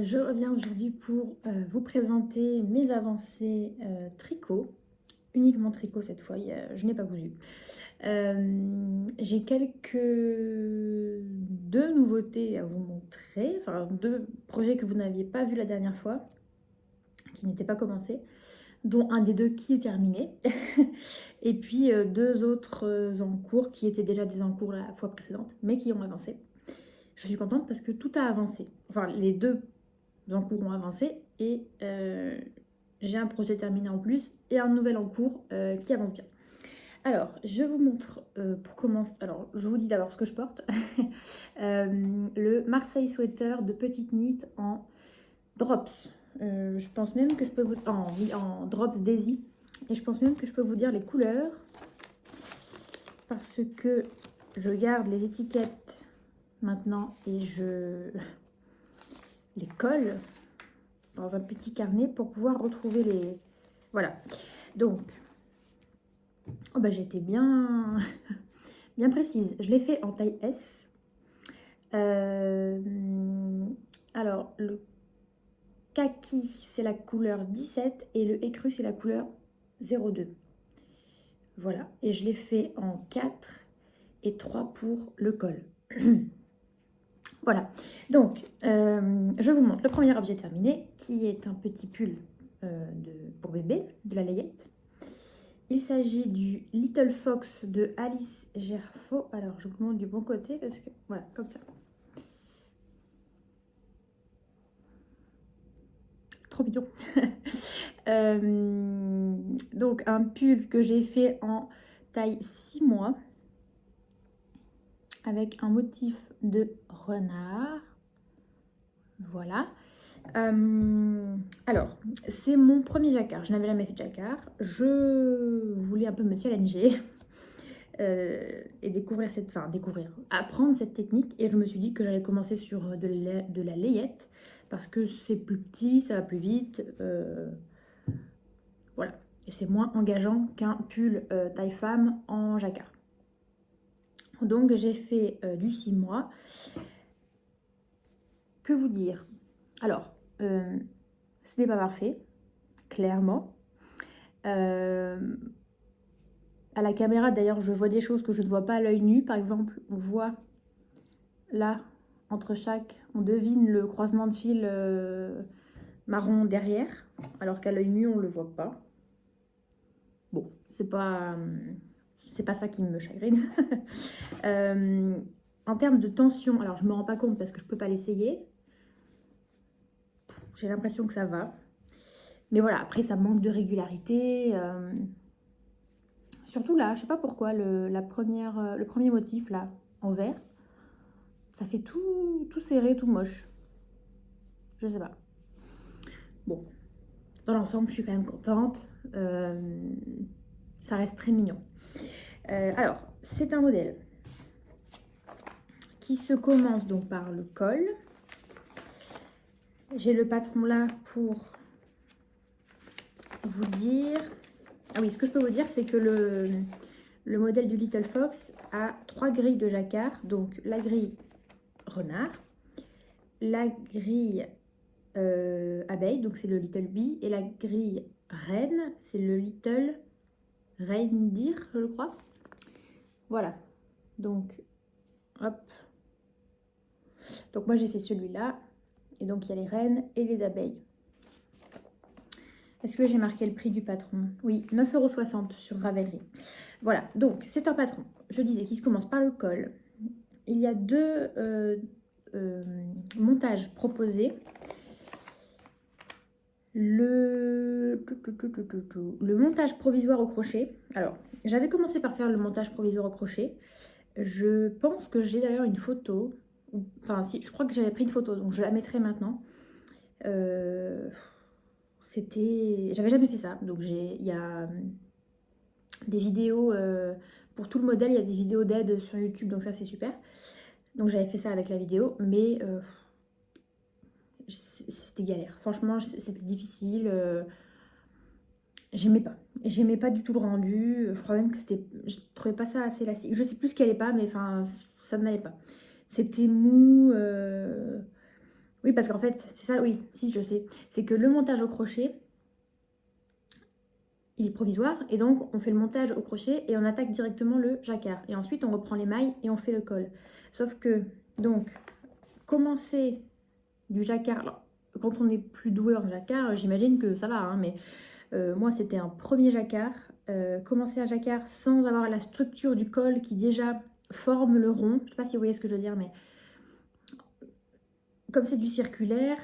Je reviens aujourd'hui pour vous présenter mes avancées tricot, uniquement tricot cette fois, je n'ai pas cousu. J'ai deux nouveautés à vous montrer, enfin deux projets que vous n'aviez pas vu la dernière fois, qui n'étaient pas commencés, dont un des deux qui est terminé, et puis deux autres en cours qui étaient déjà des en cours la fois précédente, mais qui ont avancé. Je suis contente parce que tout a avancé. Enfin, les deux en cours ont avancé et j'ai un projet terminé en plus et un nouvel en cours qui avance bien. Alors, je vous montre pour commencer. Alors, je vous dis d'abord ce que je porte. Le Marseille Sweater de Petite Knit en drops. Je pense même que je peux vous... en drops Daisy. Et je pense même que je peux vous dire les couleurs parce que je garde les étiquettes maintenant et je les colle dans un petit carnet pour pouvoir retrouver les... Voilà. Donc, oh bah, j'ai été bien, bien précise. Je l'ai fait en taille S. Alors, le kaki, c'est la couleur 17 et le écru, c'est la couleur 02. Voilà. Et je l'ai fait en 4 et 3 pour le col. Voilà. Donc, je vous montre le premier objet terminé, qui est un petit pull pour bébé, de la layette. Il s'agit du Little Fox de Alice Gerfaux. Alors, je vous montre du bon côté parce que, voilà, comme ça. Trop mignon. Donc, un pull que j'ai fait en taille 6 mois avec un motif de renard. Voilà. Alors, c'est mon premier jacquard. Je n'avais jamais fait de jacquard. Je voulais un peu me challenger et apprendre cette technique. Et je me suis dit que j'allais commencer sur de la layette parce que c'est plus petit, ça va plus vite. Voilà. Et c'est moins engageant qu'un pull taille femme en jacquard. Donc, j'ai fait du 6 mois. Que vous dire? Alors, ce n'est pas parfait, clairement. À la caméra, d'ailleurs, je vois des choses que je ne vois pas à l'œil nu. Par exemple, on voit là, entre chaque, on devine le croisement de fil marron derrière, alors qu'à l'œil nu, on ne le voit pas. Bon, c'est pas ça qui me chagrine. En termes de tension, alors je ne me rends pas compte parce que je ne peux pas l'essayer. J'ai l'impression que ça va. Mais voilà, après, ça manque de régularité. Surtout là, je sais pas pourquoi, le premier motif là, en vert, ça fait tout serré, tout moche. Je sais pas. Bon, dans l'ensemble, je suis quand même contente. Ça reste très mignon. Alors, c'est un modèle qui se commence donc par le col. J'ai le patron là pour vous dire... Ah oui, ce que je peux vous dire, c'est que le modèle du Little Fox a 3 grilles de jacquard. Donc, la grille renard, la grille abeille, donc c'est le Little Bee, et la grille reine, c'est le Little Reindeer, je crois. Voilà. Donc, hop. Donc, moi, j'ai fait celui-là. Et donc, il y a les reines et les abeilles. Est-ce que j'ai marqué le prix du patron? Oui, 9,60 € sur Ravelry. Voilà, donc c'est un patron, je disais, qui se commence par le col. Il y a deux montages proposés. Le montage provisoire au crochet. Alors, j'avais commencé par faire le montage provisoire au crochet. Je pense que j'ai d'ailleurs une photo. Enfin, si, je crois que j'avais pris une photo, donc je la mettrai maintenant. J'avais jamais fait ça, donc il y a des vidéos pour tout le modèle, il y a des vidéos d'aide sur YouTube, donc ça c'est super. Donc j'avais fait ça avec la vidéo, mais c'était galère. Franchement, c'était difficile. J'aimais pas du tout le rendu. Je crois même que je trouvais pas ça assez élastique. Je sais plus ce qu'elle est pas, mais enfin, ça n'allait pas. C'était mou. Oui, parce qu'en fait, c'est ça, oui, si, je sais. C'est que le montage au crochet, il est provisoire. Et donc, on fait le montage au crochet et on attaque directement le jacquard. Et ensuite, on reprend les mailles et on fait le col. Sauf que, donc, commencer du jacquard... Alors, quand on est plus doué en jacquard, j'imagine que ça va, hein, mais moi, c'était un premier jacquard. Commencer un jacquard sans avoir la structure du col qui déjà forme le rond. Je ne sais pas si vous voyez ce que je veux dire, mais comme c'est du circulaire,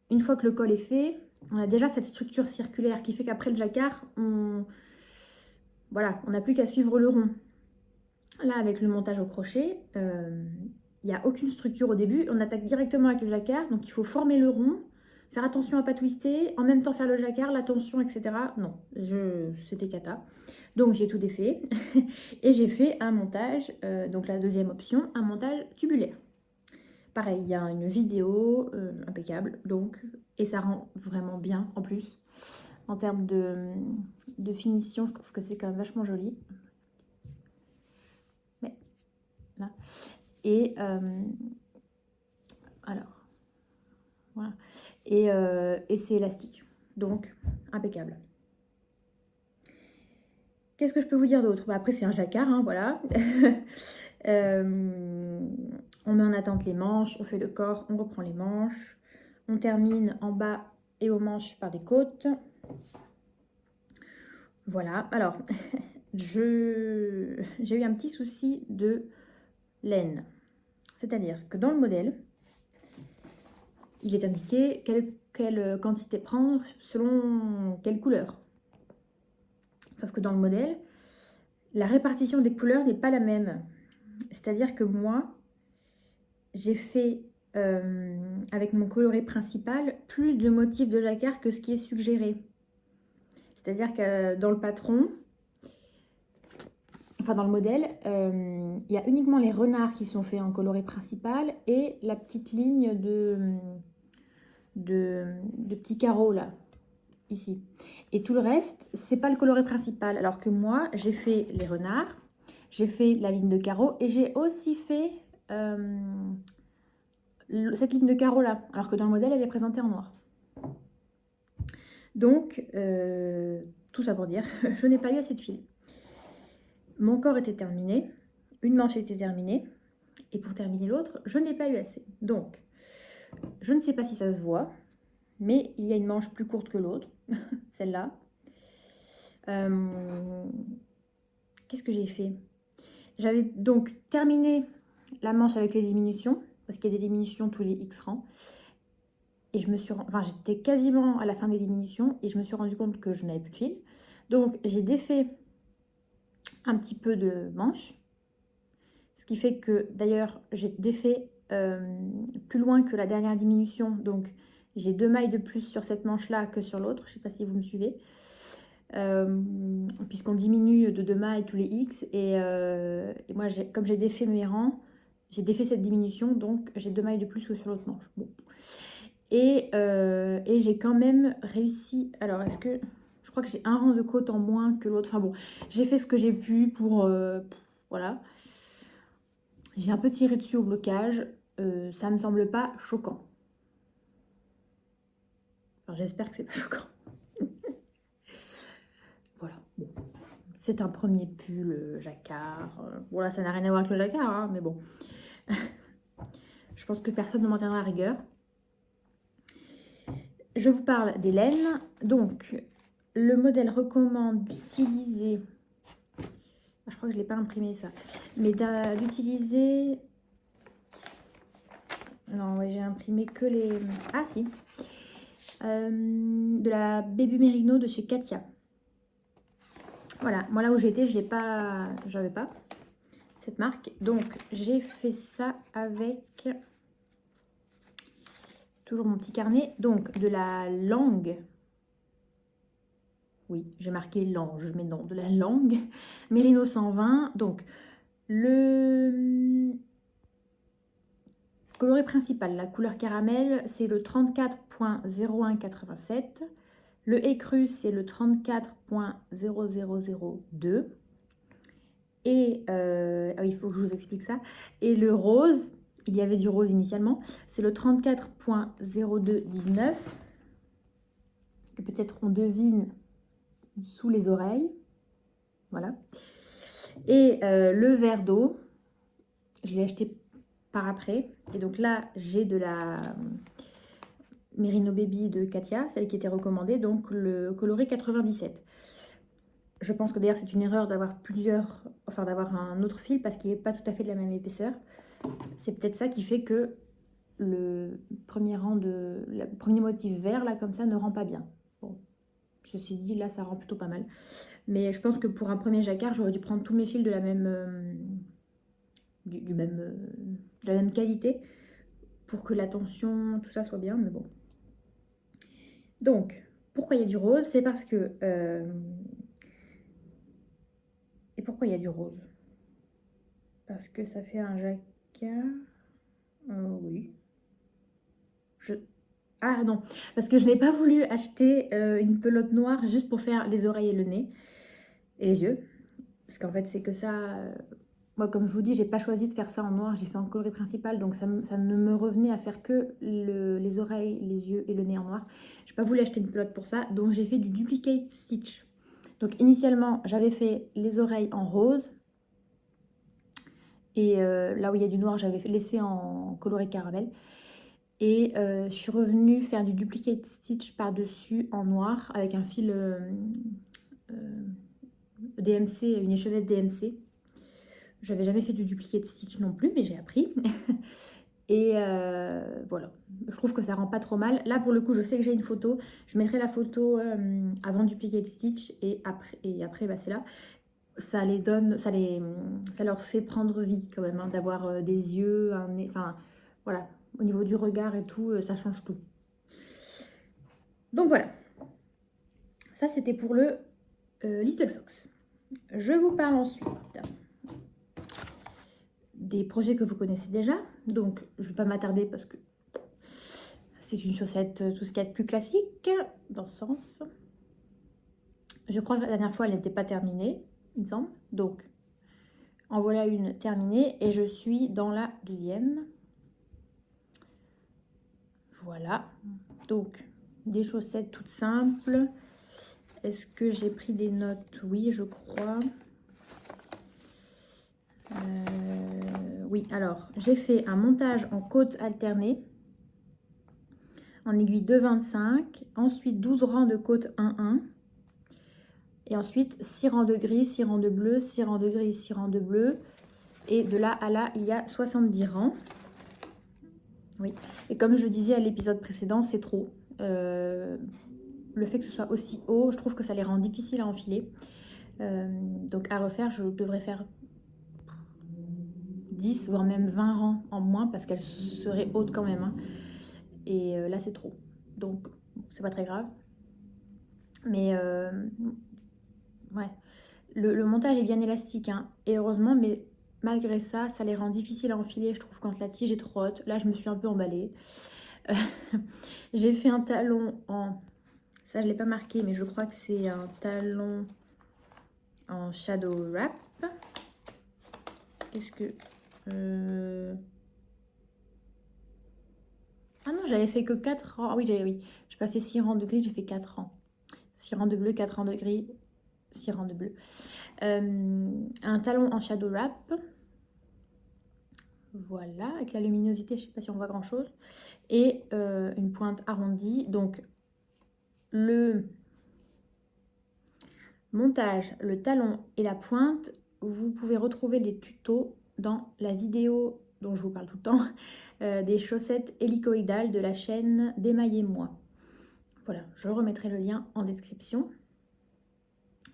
une fois que le col est fait, on a déjà cette structure circulaire qui fait qu'après le jacquard, voilà, on n'a plus qu'à suivre le rond. Là, avec le montage au crochet, il n'y a aucune structure au début. On attaque directement avec le jacquard, donc il faut former le rond, faire attention à ne pas twister, en même temps faire le jacquard, la tension, etc. Non, c'était cata. Donc j'ai tout défait et j'ai fait un montage, donc la deuxième option, un montage tubulaire. Pareil, il y a une vidéo impeccable, donc, et ça rend vraiment bien en plus. En termes de finition, je trouve que c'est quand même vachement joli. Mais là. Et alors, voilà. Et c'est élastique, donc impeccable. Qu'est-ce que je peux vous dire d'autre? Bah, après, c'est un jacquard, hein, voilà. On met en attente les manches, on fait le corps, on reprend les manches. On termine en bas et aux manches par des côtes. Voilà, alors, j'ai eu un petit souci de laine. C'est-à-dire que dans le modèle, il est indiqué quelle quantité prendre selon quelle couleur. Sauf que dans le modèle, la répartition des couleurs n'est pas la même. C'est-à-dire que moi, j'ai fait, avec mon coloré principal, plus de motifs de jacquard que ce qui est suggéré. C'est-à-dire que dans le patron, enfin dans le modèle, il y a uniquement les renards qui sont faits en coloré principal et la petite ligne de petits carreaux là, ici. Et tout le reste, c'est pas le coloré principal. Alors que moi, j'ai fait les renards, j'ai fait la ligne de carreaux et j'ai aussi fait cette ligne de carreaux là. Alors que dans le modèle, elle est présentée en noir. Donc, tout ça pour dire, je n'ai pas eu assez de fil. Mon corps était terminé, une manche était terminée, et pour terminer l'autre, je n'ai pas eu assez. Donc, je ne sais pas si ça se voit, mais il y a une manche plus courte que l'autre, celle-là. Qu'est-ce que j'ai fait? J'avais donc terminé la manche avec les diminutions, parce qu'il y a des diminutions tous les X rangs. Et je me suis... Enfin, j'étais quasiment à la fin des diminutions, et je me suis rendu compte que je n'avais plus de fil. Donc, j'ai défait un petit peu de manche. Ce qui fait que, d'ailleurs, j'ai défait plus loin que la dernière diminution. Donc, j'ai 2 mailles de plus sur cette manche-là que sur l'autre. Je ne sais pas si vous me suivez. Puisqu'on diminue de 2 mailles tous les X. Et moi, comme j'ai défait mes rangs, j'ai défait cette diminution. Donc, j'ai 2 mailles de plus que sur l'autre manche. Bon. Et j'ai quand même réussi... Alors, est-ce que... Je crois que j'ai un rang de côte en moins que l'autre. Enfin bon, j'ai fait ce que j'ai pu pour... voilà. J'ai un peu tiré dessus au blocage. Ça me semble pas choquant. Enfin, j'espère que c'est pas choquant. Voilà. Bon. C'est un premier pull jacquard. Bon là, ça n'a rien à voir avec le jacquard, hein, mais bon. Je pense que personne ne m'en tiendra à rigueur. Je vous parle des laines. Donc, le modèle recommande d'utiliser... Je crois que je ne l'ai pas imprimé ça. Mais d'utiliser... Non, ouais, j'ai imprimé que les... Ah si. De la Baby Merino de chez Katia. Voilà, moi là où j'étais, j'avais pas cette marque. Donc j'ai fait ça avec toujours mon petit carnet. Donc de la langue. Oui, j'ai marqué lange, mais non, de la langue. Merino 120. Donc le coloré principal, la couleur caramel, c'est le 34.0187. Le écru, c'est le 34.0002. Et il faut que je vous explique ça. Et le rose, il y avait du rose initialement. C'est le 34.0219 que peut-être on devine sous les oreilles. Voilà. Et le verre d'eau, je l'ai acheté par après. Et donc là, j'ai de la Merino Baby de Katia, celle qui était recommandée, donc le coloris 97. Je pense que d'ailleurs c'est une erreur d'avoir d'avoir un autre fil parce qu'il n'est pas tout à fait de la même épaisseur. C'est peut-être ça qui fait que le premier motif vert là comme ça ne rend pas bien. Bon, ceci dit, là ça rend plutôt pas mal. Mais je pense que pour un premier jacquard, j'aurais dû prendre tous mes fils de la même, de la même qualité pour que la tension, tout ça soit bien, mais bon. Donc, pourquoi il y a du rose? C'est parce que... Et pourquoi il y a du rose? Parce que ça fait un jacquard... oui. Ah non, parce que je n'ai pas voulu acheter une pelote noire juste pour faire les oreilles et le nez et les yeux. Parce qu'en fait, c'est que ça... Moi, comme je vous dis, j'ai pas choisi de faire ça en noir, j'ai fait en coloris principal, donc ça ne me revenait à faire que les oreilles, les yeux et le nez en noir. J'ai pas voulu acheter une pelote pour ça, donc j'ai fait du duplicate stitch. Donc initialement, j'avais fait les oreilles en rose, et là où il y a du noir, j'avais laissé en coloris caramel. Et je suis revenue faire du duplicate stitch par-dessus en noir avec un fil DMC, une échevette DMC. J'avais jamais fait du duplicate stitch non plus, mais j'ai appris. Et voilà, je trouve que ça rend pas trop mal. Là, pour le coup, je sais que j'ai une photo. Je mettrai la photo avant duplicate stitch et après bah, c'est là. Ça les donne, ça leur fait prendre vie quand même, hein, d'avoir des yeux, un nez, enfin voilà. Au niveau du regard et tout, ça change tout. Donc voilà. Ça, c'était pour le Little Fox. Je vous parle ensuite des projets que vous connaissez déjà. Donc, je ne vais pas m'attarder parce que c'est une chaussette, tout ce qu'il y a de plus classique dans ce sens. Je crois que la dernière fois, elle n'était pas terminée, il me semble. Donc, en voilà une terminée et je suis dans la deuxième. Voilà. Donc, des chaussettes toutes simples. Est-ce que j'ai pris des notes? Oui, je crois. Oui, alors, j'ai fait un montage en côte alternée en aiguille 2,25, ensuite 12 rangs de côte 1,1 et ensuite 6 rangs de gris, 6 rangs de bleu, 6 rangs de gris, 6 rangs de bleu et de là à là, il y a 70 rangs. Oui, et comme je le disais à l'épisode précédent, c'est trop. Le fait que ce soit aussi haut, je trouve que ça les rend difficiles à enfiler. Donc à refaire, je devrais faire 10 voire même 20 rangs en moins parce qu'elles seraient hautes quand même, hein. Et là c'est trop, donc c'est pas très grave, mais ouais, le montage est bien élastique, hein, et heureusement, mais malgré ça, ça les rend difficiles à enfiler, je trouve, quand la tige est trop haute. Là je me suis un peu emballée. J'ai fait un talon en, ça je l'ai pas marqué, mais je crois que c'est un talon en shadow wrap. Qu'est-ce que ah non, j'avais fait que 4 rangs. Ah oui, j'ai pas fait 6 rangs de gris, j'ai fait 4 rangs. 6 rangs de bleu, 4 rangs de gris, 6 rangs de bleu. Un talon en shadow wrap. Voilà, avec la luminosité, je sais pas si on voit grand chose. Et une pointe arrondie. Donc, le montage, le talon et la pointe, vous pouvez retrouver les tutos dans la vidéo dont je vous parle tout le temps, des chaussettes hélicoïdales de la chaîne Démaillez-moi. Voilà, je remettrai le lien en description.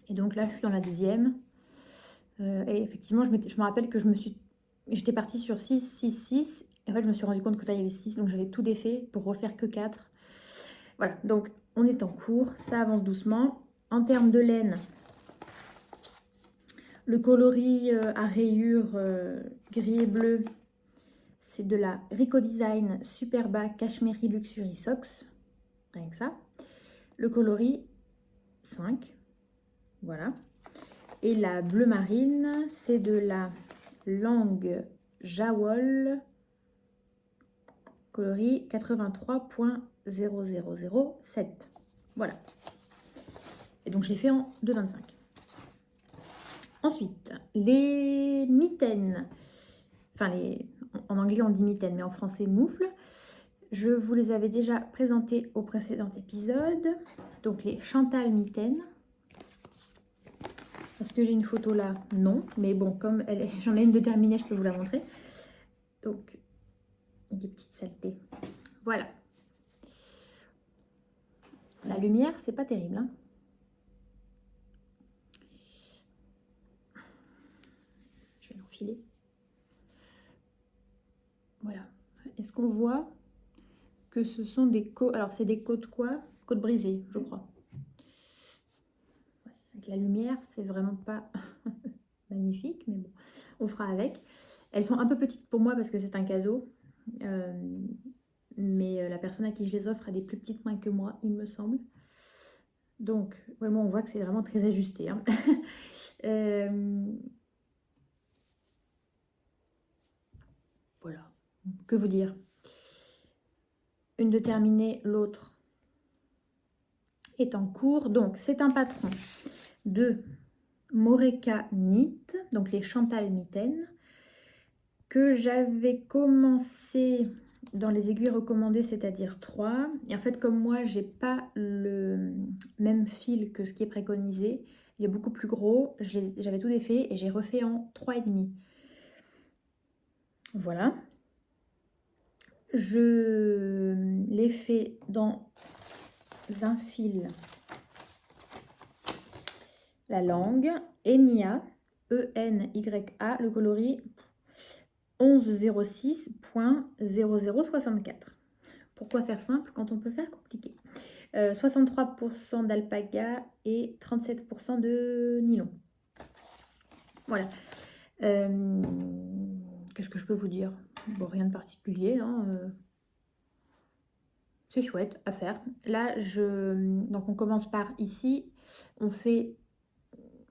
Et donc là, je suis dans la deuxième. Et effectivement, je me rappelle que j'étais partie sur 6, 6, 6. Et en fait, je me suis rendu compte que là, il y avait 6, donc j'avais tout défait pour refaire que 4. Voilà, donc on est en cours, ça avance doucement. En termes de laine, le coloris à rayures gris et bleu, c'est de la Rico Design Superba Cashmere Luxury Socks. Rien que ça. Le coloris 5. Voilà. Et la bleu marine, c'est de la Langue Jawol coloris 83.0007. Voilà. Et donc je l'ai fait en 2,25. Ensuite, les mitaines. Enfin, en anglais on dit mitaines, mais en français moufles. Je vous les avais déjà présentées au précédent épisode. Donc les Chantal mitaines. Est-ce que j'ai une photo là? Non. Mais bon, comme j'en ai une de terminée, je peux vous la montrer. Donc, des petites saletés. Voilà. La lumière, c'est pas terrible, hein. Je vais l'enfiler. Voilà. Est-ce qu'on voit que ce sont des côtes... Alors, c'est des côtes quoi? Côtes brisées, je crois. Avec la lumière, c'est vraiment pas magnifique, mais bon, on fera avec. Elles sont un peu petites pour moi parce que c'est un cadeau. Mais la personne à qui je les offre a des plus petites mains que moi, il me semble. Donc, vraiment, on voit que c'est vraiment très ajusté, hein. Voilà. Que vous dire? Une de terminée, l'autre est en cours. Donc, c'est un patron de Moreka Knit, donc les Chantal mitaines, que j'avais commencé dans les aiguilles recommandées, c'est-à-dire 3. Et en fait, comme moi, j'ai pas le même fil que ce qui est préconisé, il est beaucoup plus gros, j'avais tout défait et j'ai refait en 3,5. Voilà. Je l'ai fait dans un fil, la langue, Enya, E-N-Y-A, le coloris 1106.0064. Pourquoi faire simple quand on peut faire compliqué? 63% d'alpaga et 37% de nylon. Voilà. Qu'est-ce que je peux vous dire? Bon, rien de particulier, hein. C'est chouette à faire. Là, donc on commence par ici. On fait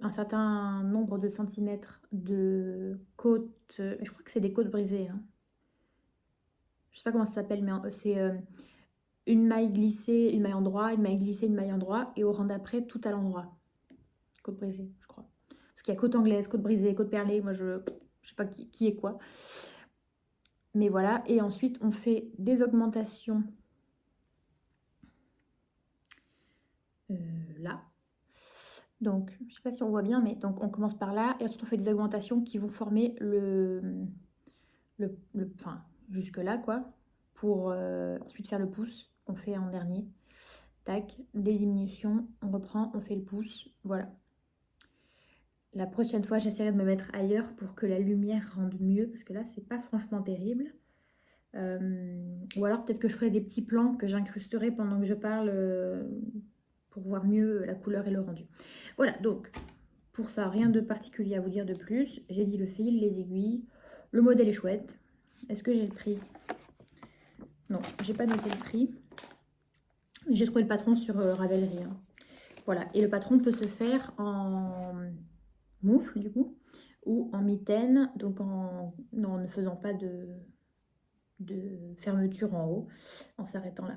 un certain nombre de centimètres de côtes. Je crois que c'est des côtes brisées, hein. Je sais pas comment ça s'appelle, mais c'est une maille glissée, une maille en droit, une maille glissée, une maille en droit, et au rang d'après, tout à l'endroit. Côte brisée, je crois. Parce qu'il y a côte anglaise, côte brisée, côte perlée. Moi, je sais pas qui est quoi. Mais voilà. Et ensuite, on fait des augmentations là. Donc, je sais pas si on voit bien, mais donc on commence par là. Et ensuite, on fait des augmentations qui vont former enfin, jusque là, quoi. Pour ensuite faire le pouce qu'on fait en dernier. Tac, des diminutions, on reprend, on fait le pouce. Voilà. La prochaine fois, j'essaierai de me mettre ailleurs pour que la lumière rende mieux, parce que là, c'est pas franchement terrible. Ou alors, peut-être que je ferai des petits plans que j'incrusterai pendant que je parle pour voir mieux la couleur et le rendu. Voilà, donc, pour ça, rien de particulier à vous dire de plus. J'ai dit le fil, les aiguilles. Le modèle est chouette. Est-ce que j'ai le prix? Non, j'ai pas noté le prix. J'ai trouvé le patron sur Ravelry, hein. Voilà, et le patron peut se faire en moufle du coup, ou en mitaine, donc en ne faisant pas de fermeture en haut, en s'arrêtant là.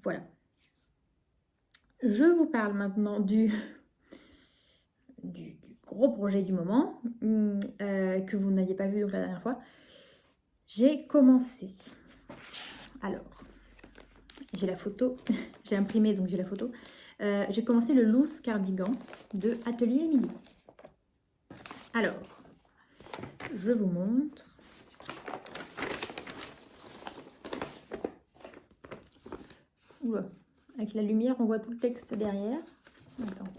Voilà. Je vous parle maintenant du gros projet du moment, que vous n'aviez pas vu donc la dernière fois. J'ai commencé. Alors, j'ai la photo, j'ai imprimé donc j'ai la photo. J'ai commencé le loose cardigan de Atelier Émilie. Alors, je vous montre. Oula, avec la lumière, on voit tout le texte derrière. Attends.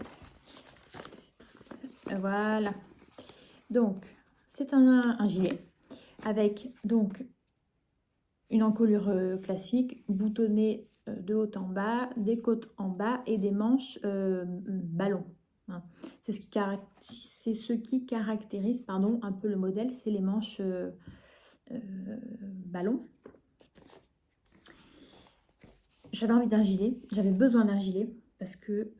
Voilà. Donc, c'est un gilet avec donc une encolure classique, boutonnée de haut en bas, des côtes en bas et des manches ballon. Hein. C'est ce qui caractérise pardon, un peu le modèle, c'est les manches ballon. J'avais envie d'un gilet, j'avais besoin d'un gilet parce que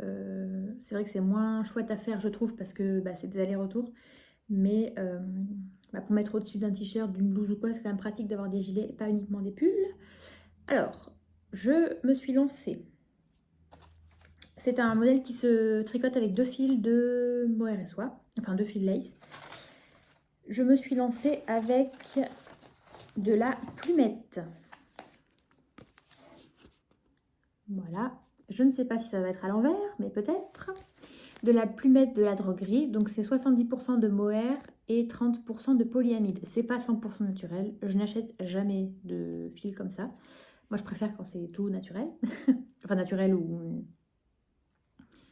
c'est vrai que c'est moins chouette à faire, je trouve, parce que c'est des allers-retours. Mais pour mettre au-dessus d'un t-shirt, d'une blouse ou quoi, c'est quand même pratique d'avoir des gilets, pas uniquement des pulls. Alors, je me suis lancée. C'est un modèle qui se tricote avec 2 fils de mohair et soie, enfin 2 fils de lace. Je me suis lancée avec de la plumette. Voilà, je ne sais pas si ça va être à l'envers, mais peut-être. De la plumette de la droguerie, donc c'est 70% de mohair et 30% de polyamide. C'est pas 100% naturel, je n'achète jamais de fil comme ça. Moi je préfère quand c'est tout naturel, enfin naturel ou...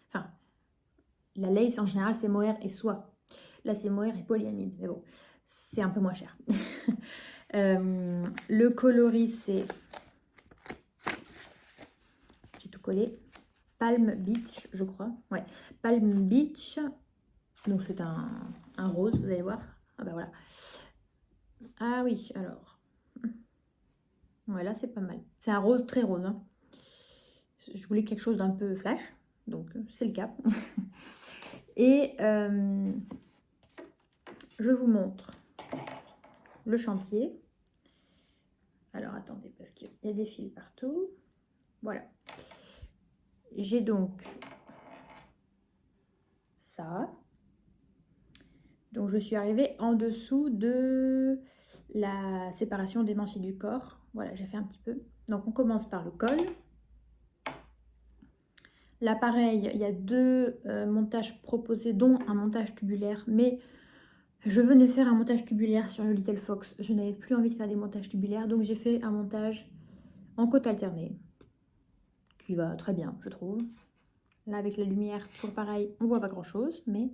Enfin, la lace en général c'est mohair et soie. Là c'est mohair et polyamide, mais bon, c'est un peu moins cher. Le coloris c'est... J'ai tout collé. Palm Beach, je crois. Ouais, Palm Beach. Donc c'est un rose, vous allez voir. Ah bah voilà. Ah oui, alors. Ouais, là c'est pas mal. C'est un rose très rose, hein. Je voulais quelque chose d'un peu flash, donc c'est le cas. Et je vous montre le chantier. Alors attendez, parce qu'il y a des fils partout. Voilà. J'ai donc ça. Donc je suis arrivée en dessous de la séparation des manches et du corps. Voilà, j'ai fait un petit peu. Donc on commence par le col. Là pareil, il y a 2 montages proposés, dont un montage tubulaire, mais je venais de faire un montage tubulaire sur le Little Fox. Je n'avais plus envie de faire des montages tubulaires, donc j'ai fait un montage en côte alternée, qui va très bien, je trouve. Là avec la lumière, toujours pareil, on voit pas grand chose, mais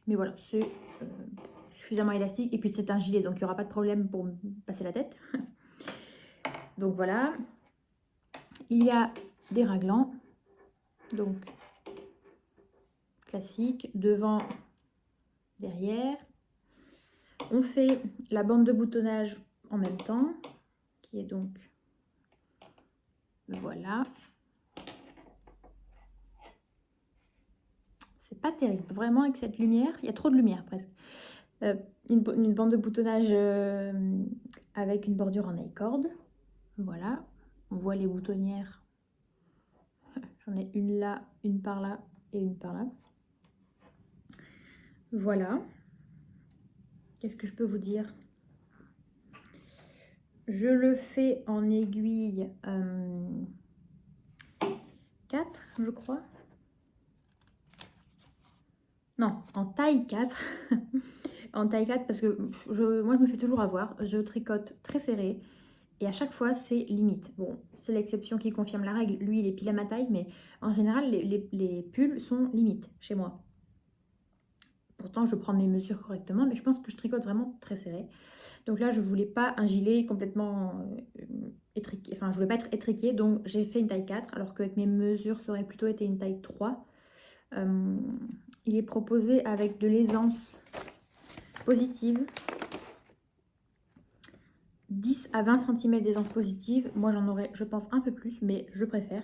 voilà, c'est suffisamment élastique. Et puis c'est un gilet, donc il n'y aura pas de problème pour me passer la tête. Donc voilà. Il y a des raglans, donc classique, devant, derrière. On fait la bande de boutonnage en même temps, qui est donc, voilà. C'est pas terrible, vraiment avec cette lumière, il y a trop de lumière presque. Une bande de boutonnage avec une bordure en I-cord. Voilà, on voit les boutonnières. J'en ai une là, une par là et une par là. Voilà. Qu'est-ce que je peux vous dire? Je le fais en aiguille 4, je crois. Non, en taille 4. En taille 4 parce que moi je me fais toujours avoir. Je tricote très serré et à chaque fois c'est limite. Bon, c'est l'exception qui confirme la règle. Lui il est pile à ma taille, mais en général les pulls sont limite chez moi. Pourtant je prends mes mesures correctement, mais je pense que je tricote vraiment très serré. Donc là je voulais pas un gilet complètement étriqué, enfin je voulais pas être étriqué, donc j'ai fait une taille 4 alors qu'avec mes mesures ça aurait plutôt été une taille 3. Il est proposé avec de l'aisance positive, 10 à 20 cm d'aisance positive. Moi j'en aurais, je pense, un peu plus, mais je préfère.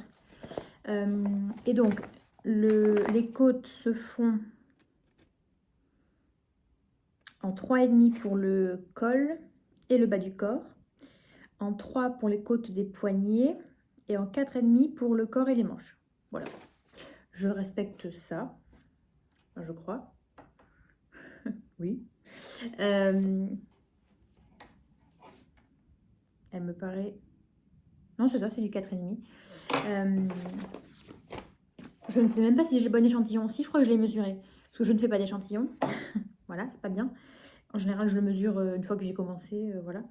Et donc les côtes se font en 3,5 pour le col et le bas du corps, en 3 pour les côtes des poignets et en 4,5 pour le corps et les manches. Voilà, je respecte ça, enfin, je crois. Oui. Elle me paraît... Non, c'est ça, c'est du 4,5. Je ne sais même pas si j'ai le bon échantillon. Si, je crois que je l'ai mesuré. Parce que je ne fais pas d'échantillon. Voilà, c'est pas bien. En général, je le mesure une fois que j'ai commencé. Voilà.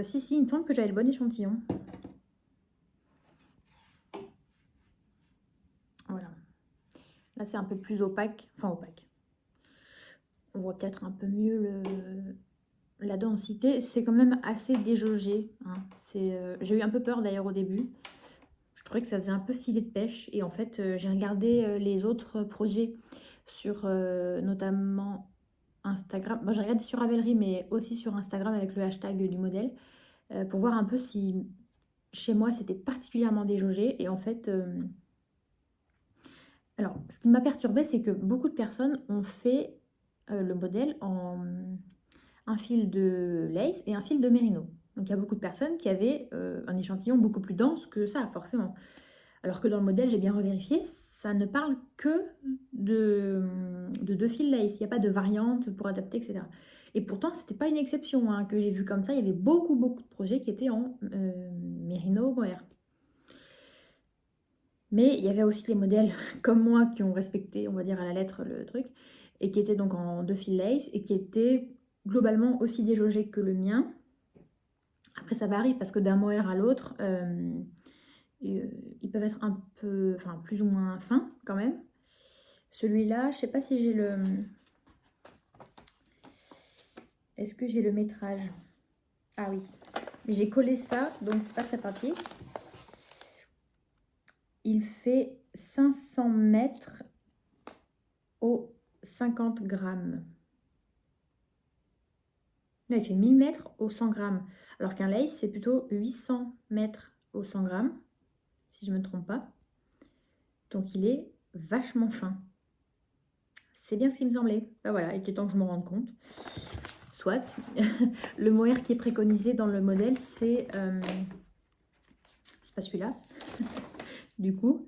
Si, il me semble que j'avais le bon échantillon. Voilà. Là, c'est un peu plus opaque. Enfin, opaque. On voit peut-être un peu mieux la densité. C'est quand même assez déjaugé. Hein. J'ai eu un peu peur d'ailleurs au début. Je trouvais que ça faisait un peu filet de pêche. Et en fait, j'ai regardé les autres projets sur notamment Instagram. Moi, j'ai regardé sur Ravelry, mais aussi sur Instagram avec le hashtag du modèle pour voir un peu si chez moi c'était particulièrement déjaugé. Et en fait, alors ce qui m'a perturbée, c'est que beaucoup de personnes ont fait le modèle en un fil de lace et un fil de mérino. Donc il y a beaucoup de personnes qui avaient un échantillon beaucoup plus dense que ça, forcément. Alors que dans le modèle, j'ai bien revérifié, ça ne parle que de deux fils lace. Il n'y a pas de variante pour adapter, etc. Et pourtant, ce n'était pas une exception hein, que j'ai vu comme ça. Il y avait beaucoup de projets qui étaient en mérino mohair. Mais il y avait aussi les modèles comme moi qui ont respecté, on va dire, à la lettre le truc, et qui étaient donc en deux fils lace et qui étaient globalement aussi déjaugés que le mien. Après, ça varie parce que d'un mohair à l'autre, ils peuvent être un peu, enfin, plus ou moins fins quand même. Celui-là, je sais pas si j'ai le... Est-ce que j'ai le métrage? Ah oui. J'ai collé ça, donc c'est pas très pratique. Il fait 500 mètres au 50 grammes. Là, il fait 1000 mètres au 100 grammes. Alors qu'un lace, c'est plutôt 800 mètres au 100 grammes, si je ne me trompe pas. Donc, il est vachement fin. C'est bien ce qui me semblait. Ben voilà, il était temps que je me rende compte. Soit. Le mohair qui est préconisé dans le modèle, c'est pas celui-là. Du coup,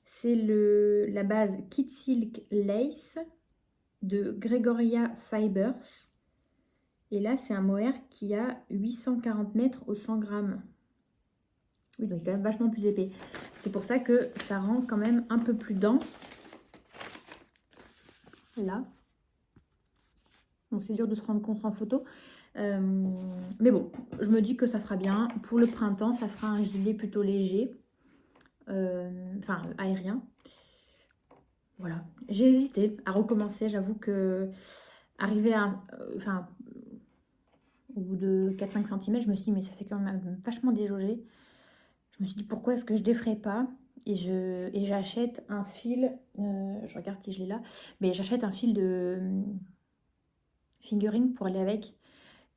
c'est la base Kid Silk Lace de Gregoria Fibers. Et là, c'est un mohair qui a 840 mètres au 100 grammes. Oui, donc il est quand même vachement plus épais. C'est pour ça que ça rend quand même un peu plus dense. Là. Bon, c'est dur de se rendre compte en photo. Mais bon, je me dis que ça fera bien. Pour le printemps, ça fera un gilet plutôt léger. Enfin, aérien. Voilà. J'ai hésité à recommencer. J'avoue que arrivé à... Enfin, au bout de 4-5 cm, je me suis dit, mais ça fait quand même vachement déjaugé. Je me suis dit, pourquoi est-ce que je défraie pas? Et j'achète un fil, je regarde si je l'ai là, mais j'achète un fil de fingering pour aller avec.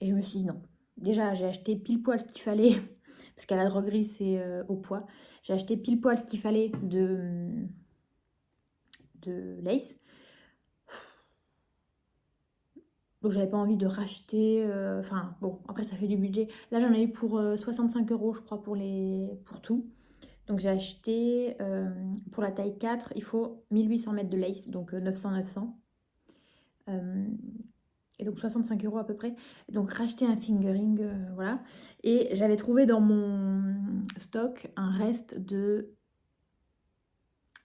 Et je me suis dit, non. Déjà, j'ai acheté pile poil ce qu'il fallait, parce qu'à la droguerie, c'est au poids. J'ai acheté pile poil ce qu'il fallait de lace. Donc j'avais pas envie de racheter, enfin bon, après ça fait du budget. Là j'en ai eu pour 65 € je crois pour tout. Donc j'ai acheté, pour la taille 4, il faut 1800 mètres de lace, donc 900-900. Et donc 65 € à peu près. Donc racheter un fingering, voilà. Et j'avais trouvé dans mon stock un reste de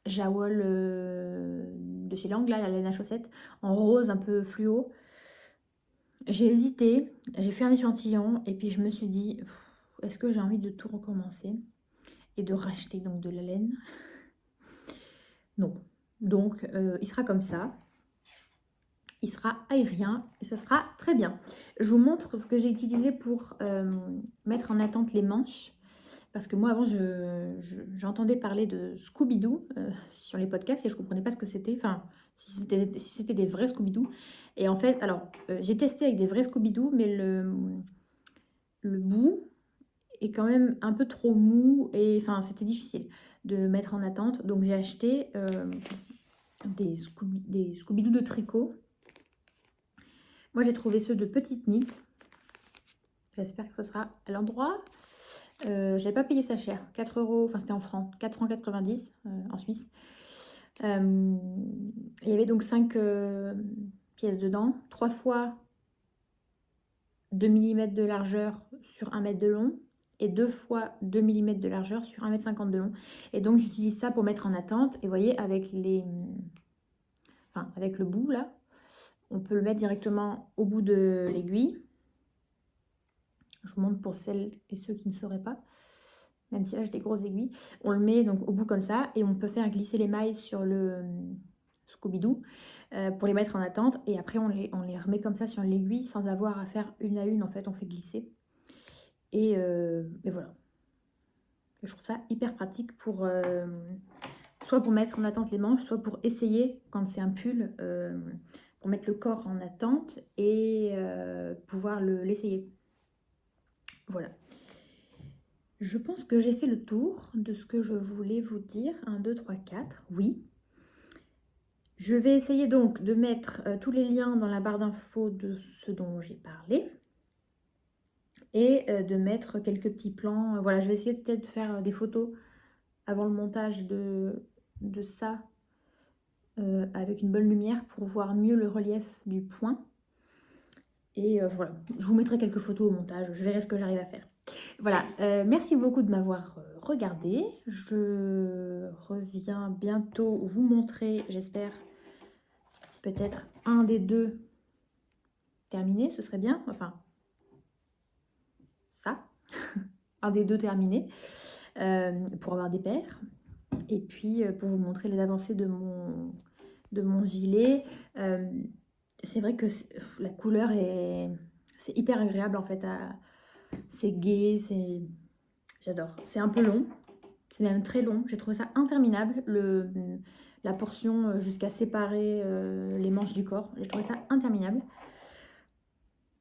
Jawol de chez Lang, là, la laine à chaussettes, en rose un peu fluo. J'ai hésité, j'ai fait un échantillon et puis je me suis dit, est-ce que j'ai envie de tout recommencer et de racheter donc de la laine? Non. Donc il sera comme ça. Il sera aérien et ce sera très bien. Je vous montre ce que j'ai utilisé pour mettre en attente les manches. Parce que moi, avant, j'entendais parler de Scooby-Doo sur les podcasts et je ne comprenais pas ce que c'était. Enfin, si c'était des vrais Scooby-Doo. Et en fait, alors, j'ai testé avec des vrais Scooby-Doo, mais le bout est quand même un peu trop mou. Et enfin, c'était difficile de mettre en attente. Donc, j'ai acheté des Scooby-Doo de tricot. Moi, j'ai trouvé ceux de Petite Knit. J'espère que ce sera à l'endroit. J'avais pas payé ça cher. 4 €, enfin c'était en francs. 4,90 € en Suisse. Il y avait donc 5 pièces dedans. 3 fois 2 mm de largeur sur 1 mètre de long. Et 2 fois 2 mm de largeur sur 1,50 m de long. Et donc j'utilise ça pour mettre en attente. Et vous voyez, avec avec le bout là, on peut le mettre directement au bout de l'aiguille. Je vous montre pour celles et ceux qui ne sauraient pas. Même si là j'ai des grosses aiguilles. On le met donc au bout comme ça et on peut faire glisser les mailles sur le Scooby-Doo pour les mettre en attente. Et après on les remet comme ça sur l'aiguille sans avoir à faire une à une. En fait, on fait glisser. Et voilà. Je trouve ça hyper pratique pour soit pour mettre en attente les manches, soit pour essayer quand c'est un pull, pour mettre le corps en attente et pouvoir l'essayer. Voilà. Je pense que j'ai fait le tour de ce que je voulais vous dire. 1, 2, 3, 4. Oui. Je vais essayer donc de mettre tous les liens dans la barre d'infos de ce dont j'ai parlé et de mettre quelques petits plans. Voilà, je vais essayer peut-être de faire des photos avant le montage de ça avec une bonne lumière pour voir mieux le relief du point. Et voilà, je vous mettrai quelques photos au montage, je verrai ce que j'arrive à faire. Voilà, merci beaucoup de m'avoir regardé. Je reviens bientôt vous montrer, j'espère, peut-être un des deux terminé, ce serait bien. Enfin, ça, un des deux terminé, pour avoir des paires. Et puis, pour vous montrer les avancées de mon gilet. C'est vrai que la couleur c'est hyper agréable en fait. C'est gai, j'adore. C'est un peu long, c'est même très long. J'ai trouvé ça interminable. La portion jusqu'à séparer les manches du corps, j'ai trouvé ça interminable.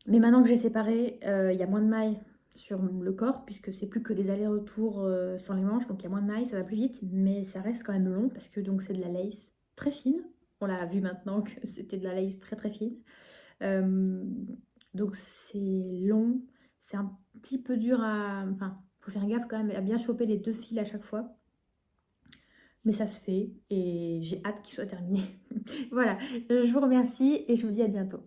Mais maintenant que j'ai séparé, il y a moins de mailles sur le corps, puisque c'est plus que des allers-retours sans les manches, donc il y a moins de mailles, ça va plus vite, mais ça reste quand même long, parce que donc c'est de la lace très fine. On l'a vu maintenant que c'était de la lace très très fine. Donc c'est long, c'est un petit peu dur à... Enfin, faut faire gaffe quand même à bien choper les deux fils à chaque fois. Mais ça se fait, et j'ai hâte qu'il soit terminé. Voilà, je vous remercie et je vous dis à bientôt.